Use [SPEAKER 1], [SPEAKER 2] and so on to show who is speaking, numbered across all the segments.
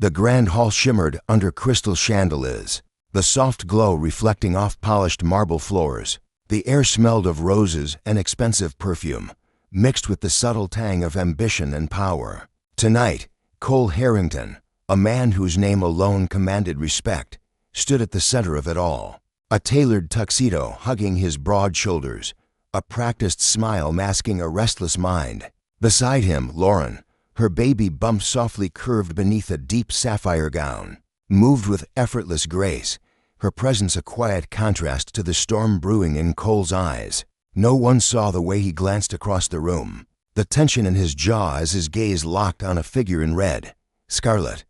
[SPEAKER 1] The grand hall shimmered under crystal chandeliers, the soft glow reflecting off polished marble floors. The air smelled of roses and expensive perfume, mixed with the subtle tang of ambition and power. Tonight, Cole Harrington, a man whose name alone commanded respect, stood at the center of it all. A tailored tuxedo hugging his broad shoulders, a practiced smile masking a restless mind. Beside him, Lauren, her baby bump softly curved beneath a deep sapphire gown, moved with effortless grace, her presence a quiet contrast to the storm brewing in Cole's eyes. No one saw the way he glanced across the room, the tension in his jaw as his gaze locked on a figure in red, scarlet,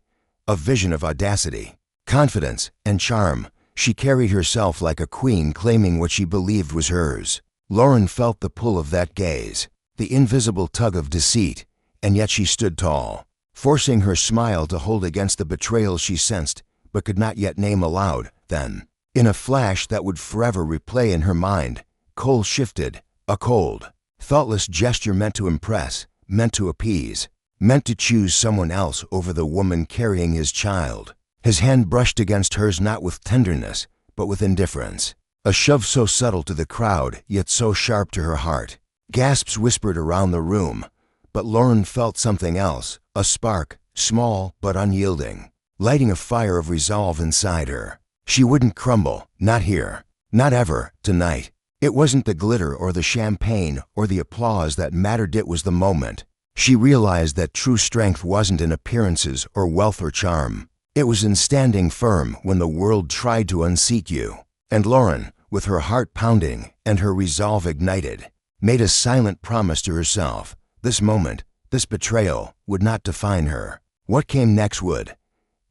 [SPEAKER 1] a vision of audacity, confidence, and charm. She carried herself like a queen claiming what she believed was hers. Lauren felt the pull of that gaze, the invisible tug of deceit, and yet she stood tall, forcing her smile to hold against the betrayal she sensed but could not yet name aloud. Then, in a flash that would forever replay in her mind, Cole shifted, a cold, thoughtless gesture meant to impress, meant to appease, meant to choose someone else over the woman carrying his child. His hand brushed against hers not with tenderness, but with indifference. A shove so subtle to the crowd, yet so sharp to her heart. Gasps whispered around the room, but Lauren felt something else, a spark, small but unyielding, lighting a fire of resolve inside her. She wouldn't crumble, not here, not ever, tonight. It wasn't the glitter or the champagne or the applause that mattered, it was the moment. She realized that true strength wasn't in appearances or wealth or charm. It was in standing firm when the world tried to unseat you. And Lauren, with her heart pounding and her resolve ignited, made a silent promise to herself. This moment, this betrayal, would not define her. What came next would.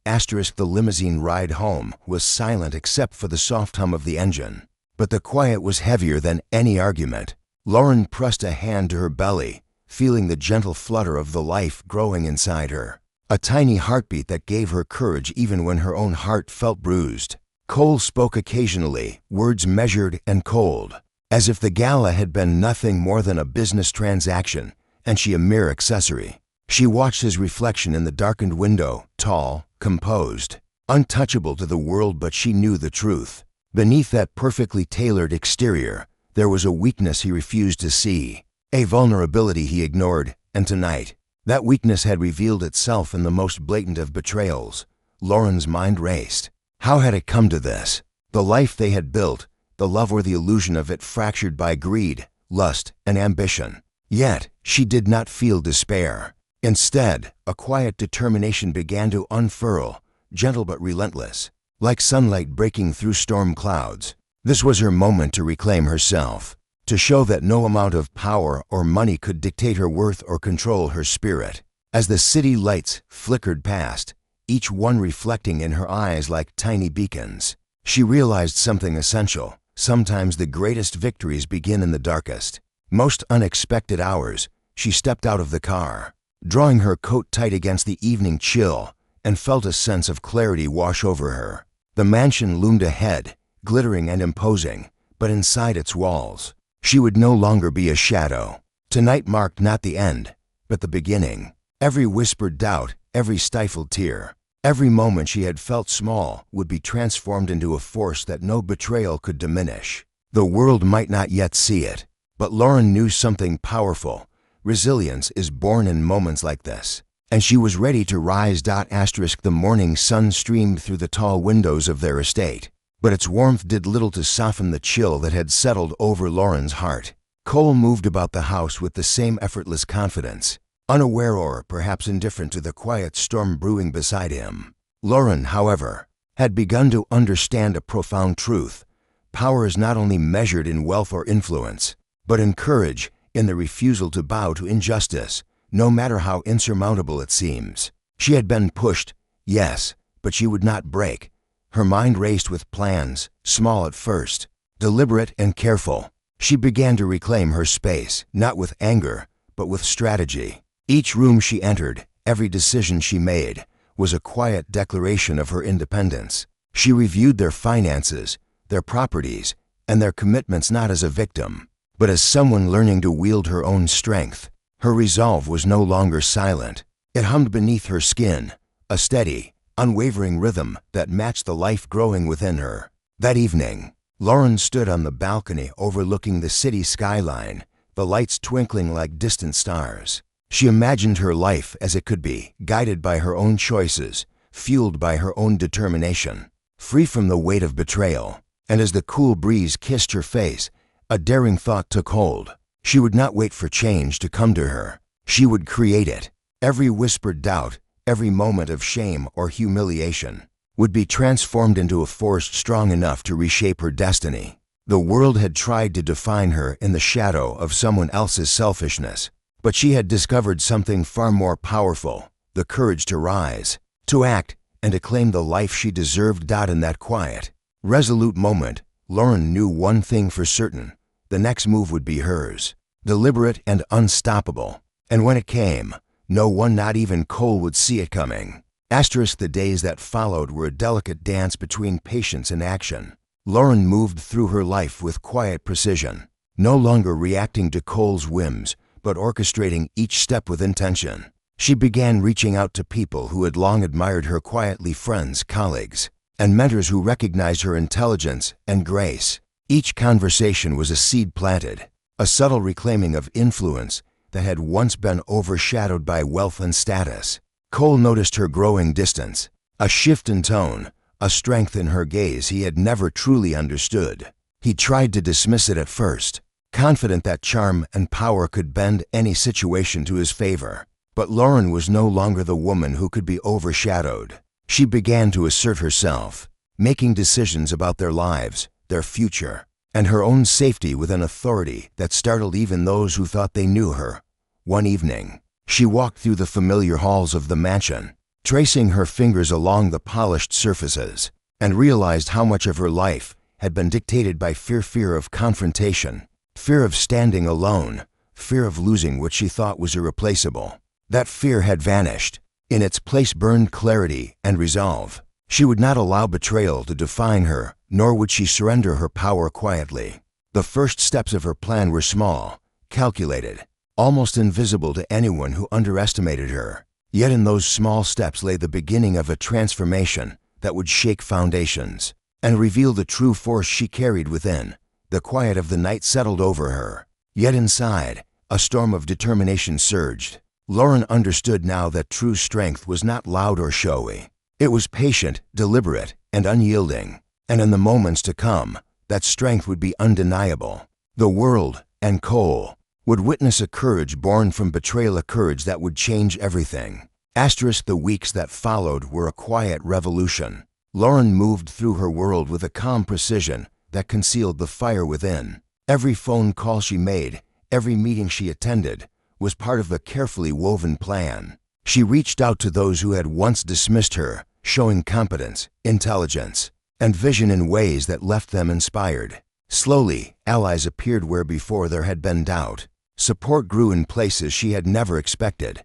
[SPEAKER 1] The limousine ride home was silent except for the soft hum of the engine. But the quiet was heavier than any argument. Lauren pressed a hand to her belly, feeling the gentle flutter of the life growing inside her. A tiny heartbeat that gave her courage even when her own heart felt bruised. Cole spoke occasionally, words measured and cold, as if the gala had been nothing more than a business transaction, and she a mere accessory. She watched his reflection in the darkened window, tall, composed, untouchable to the world, but she knew the truth. Beneath that perfectly tailored exterior, there was a weakness he refused to see, a vulnerability he ignored, and tonight, that weakness had revealed itself in the most blatant of betrayals. Lauren's mind raced. How had it come to this? The life they had built, the love or the illusion of it fractured by greed, lust, and ambition. Yet, she did not feel despair. Instead, a quiet determination began to unfurl, gentle but relentless, like sunlight breaking through storm clouds. This was her moment to reclaim herself, to show that no amount of power or money could dictate her worth or control her spirit. As the city lights flickered past, each one reflecting in her eyes like tiny beacons, she realized something essential. Sometimes the greatest victories begin in the darkest, most unexpected hours. She stepped out of the car, drawing her coat tight against the evening chill, and felt a sense of clarity wash over her. The mansion loomed ahead, glittering and imposing, but inside its walls, she would no longer be a shadow. Tonight marked not the end, but the beginning. Every whispered doubt, every stifled tear, every moment she had felt small would be transformed into a force that no betrayal could diminish. The world might not yet see it, but Lauren knew something powerful. Resilience is born in moments like this, and she was ready to rise. The morning sun streamed through the tall windows of their estate, but its warmth did little to soften the chill that had settled over Lauren's heart. Cole moved about the house with the same effortless confidence, unaware or perhaps indifferent to the quiet storm brewing beside him. Lauren, however, had begun to understand a profound truth. Power is not only measured in wealth or influence, but in courage, in the refusal to bow to injustice, no matter how insurmountable it seems. She had been pushed, yes, but she would not break. Her mind raced with plans, small at first, deliberate and careful. She began to reclaim her space, not with anger, but with strategy. Each room she entered, every decision she made, was a quiet declaration of her independence. She reviewed their finances, their properties, and their commitments not as a victim, but as someone learning to wield her own strength. Her resolve was no longer silent. It hummed beneath her skin, a steady, unwavering rhythm that matched the life growing within her. That evening, Lauren stood on the balcony overlooking the city skyline, the lights twinkling like distant stars. She imagined her life as it could be, guided by her own choices, fueled by her own determination, free from the weight of betrayal. And as the cool breeze kissed her face, a daring thought took hold. She would not wait for change to come to her. She would create it. Every whispered doubt, every moment of shame or humiliation, would be transformed into a force strong enough to reshape her destiny. The world had tried to define her in the shadow of someone else's selfishness, but she had discovered something far more powerful: the courage to rise, to act, and to claim the life she deserved. In that quiet, resolute moment, Lauren knew one thing for certain: the next move would be hers, deliberate and unstoppable. And when it came, no one, not even Cole, would see it coming. The days that followed were a delicate dance between patience and action. Lauren moved through her life with quiet precision, no longer reacting to Cole's whims, but orchestrating each step with intention. She began reaching out to people who had long admired her quietly: friends, colleagues, and mentors who recognized her intelligence and grace. Each conversation was a seed planted, a subtle reclaiming of influence that had once been overshadowed by wealth and status. Cole noticed her growing distance, a shift in tone, a strength in her gaze he had never truly understood. He tried to dismiss it at first, confident that charm and power could bend any situation to his favor. But Lauren was no longer the woman who could be overshadowed. She began to assert herself, making decisions about their lives, their future, and her own safety with an authority that startled even those who thought they knew her. One evening, she walked through the familiar halls of the mansion, tracing her fingers along the polished surfaces, and realized how much of her life had been dictated by fear of confrontation, fear of standing alone, fear of losing what she thought was irreplaceable. That fear had vanished. In its place burned clarity and resolve. She would not allow betrayal to define her, nor would she surrender her power quietly. The first steps of her plan were small, calculated, almost invisible to anyone who underestimated her. Yet in those small steps lay the beginning of a transformation that would shake foundations and reveal the true force she carried within. The quiet of the night settled over her. Yet inside, a storm of determination surged. Lauren understood now that true strength was not loud or showy. It was patient, deliberate, and unyielding. And in the moments to come, that strength would be undeniable. The world, and Cole, would witness a courage born from betrayal, a courage that would change everything. The weeks that followed were a quiet revolution. Lauren moved through her world with a calm precision that concealed the fire within. Every phone call she made, every meeting she attended, was part of a carefully woven plan. She reached out to those who had once dismissed her, showing competence, intelligence, and vision in ways that left them inspired. Slowly, allies appeared where before there had been doubt. Support grew in places she had never expected.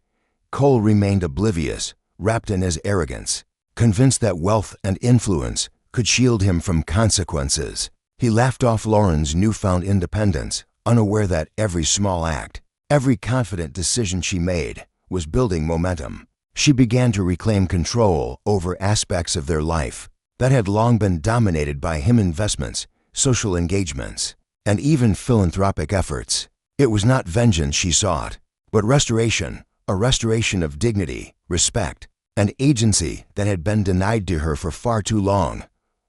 [SPEAKER 1] Cole remained oblivious, wrapped in his arrogance, convinced that wealth and influence could shield him from consequences. He laughed off Lauren's newfound independence, unaware that every small act, every confident decision she made, was building momentum. She began to reclaim control over aspects of their life that had long been dominated by him: investments, social engagements, and even philanthropic efforts. It was not vengeance she sought, but restoration, a restoration of dignity, respect, and agency that had been denied to her for far too long.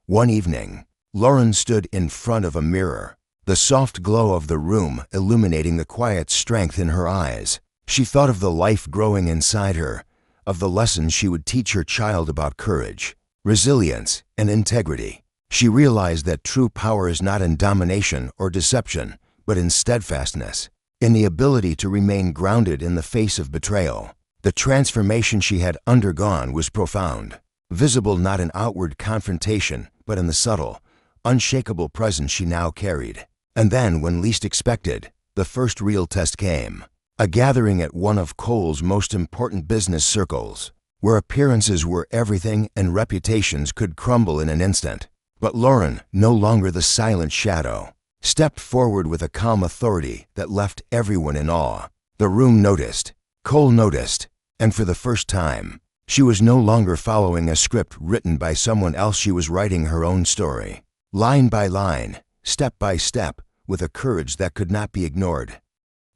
[SPEAKER 1] One evening, Lauren stood in front of a mirror, the soft glow of the room illuminating the quiet strength in her eyes. She thought of the life growing inside her, of the lessons she would teach her child about courage, resilience, and integrity. She realized that true power is not in domination or deception, but in steadfastness, in the ability to remain grounded in the face of betrayal. The transformation she had undergone was profound, visible not in outward confrontation, but in the subtle, unshakable presence she now carried. And then, when least expected, the first real test came. A gathering at one of Cole's most important business circles, where appearances were everything and reputations could crumble in an instant. But Lauren, no longer the silent shadow, stepped forward with a calm authority that left everyone in awe. The room noticed, Cole noticed, and for the first time, She was no longer following a script written by someone else. She was writing her own story, line by line, step by step, with a courage that could not be ignored.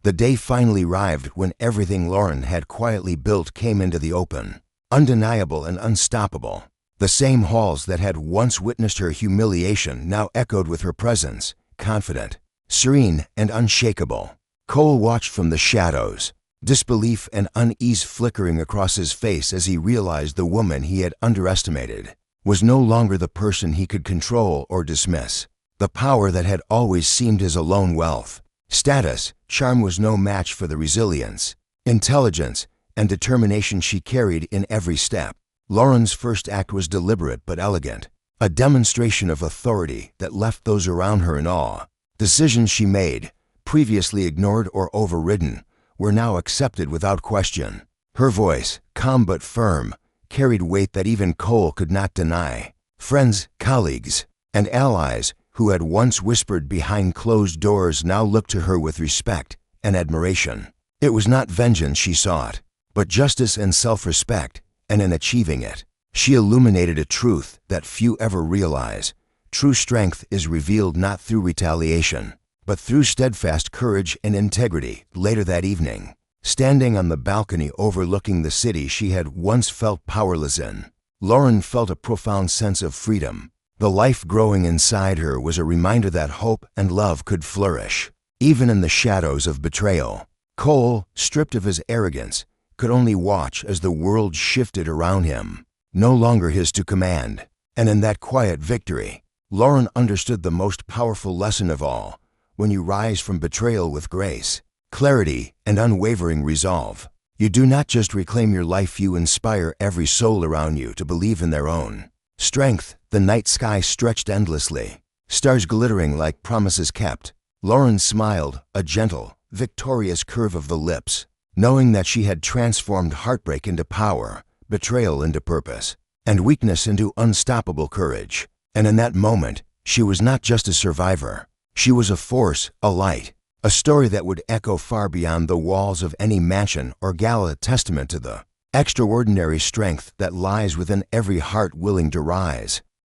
[SPEAKER 1] The day finally arrived when everything Lauren had quietly built came into the open, undeniable and unstoppable. The same halls that had once witnessed her humiliation now echoed with her presence, confident, serene, and unshakable. Cole watched from the shadows, disbelief and unease flickering across his face as he realized the woman he had underestimated was no longer the person he could control or dismiss. The power that had always seemed his alone wealth, status, charm was no match for the resilience, intelligence, and determination she carried in every step. Lauren's first act was deliberate but elegant, a demonstration of authority that left those around her in awe. Decisions she made, previously ignored or overridden, were now accepted without question. Her voice, calm but firm, carried weight that even Cole could not deny. Friends, colleagues, and allies who had once whispered behind closed doors now looked to her with respect and admiration. It was not vengeance she sought, but justice and self-respect, and in achieving it, she illuminated a truth that few ever realize. True strength is revealed not through retaliation, but through steadfast courage and integrity. Later that evening, standing on the balcony overlooking the city she had once felt powerless in, Lauren felt a profound sense of freedom. The life growing inside her was a reminder that hope and love could flourish, even in the shadows of betrayal. Cole, stripped of his arrogance, could only watch as the world shifted around him, no longer his to command. And in that quiet victory, Lauren understood the most powerful lesson of all. When you rise from betrayal with grace, clarity, and unwavering resolve, you do not just reclaim your life, you inspire every soul around you to believe in their own strength. The night sky stretched endlessly, stars glittering like promises kept. Lauren smiled, a gentle, victorious curve of the lips, knowing that she had transformed heartbreak into power, betrayal into purpose, and weakness into unstoppable courage. And in that moment, she was not just a survivor. She was a force, a light, a story that would echo far beyond the walls of any mansion or gala, testament to the extraordinary strength that lies within every heart willing to rise.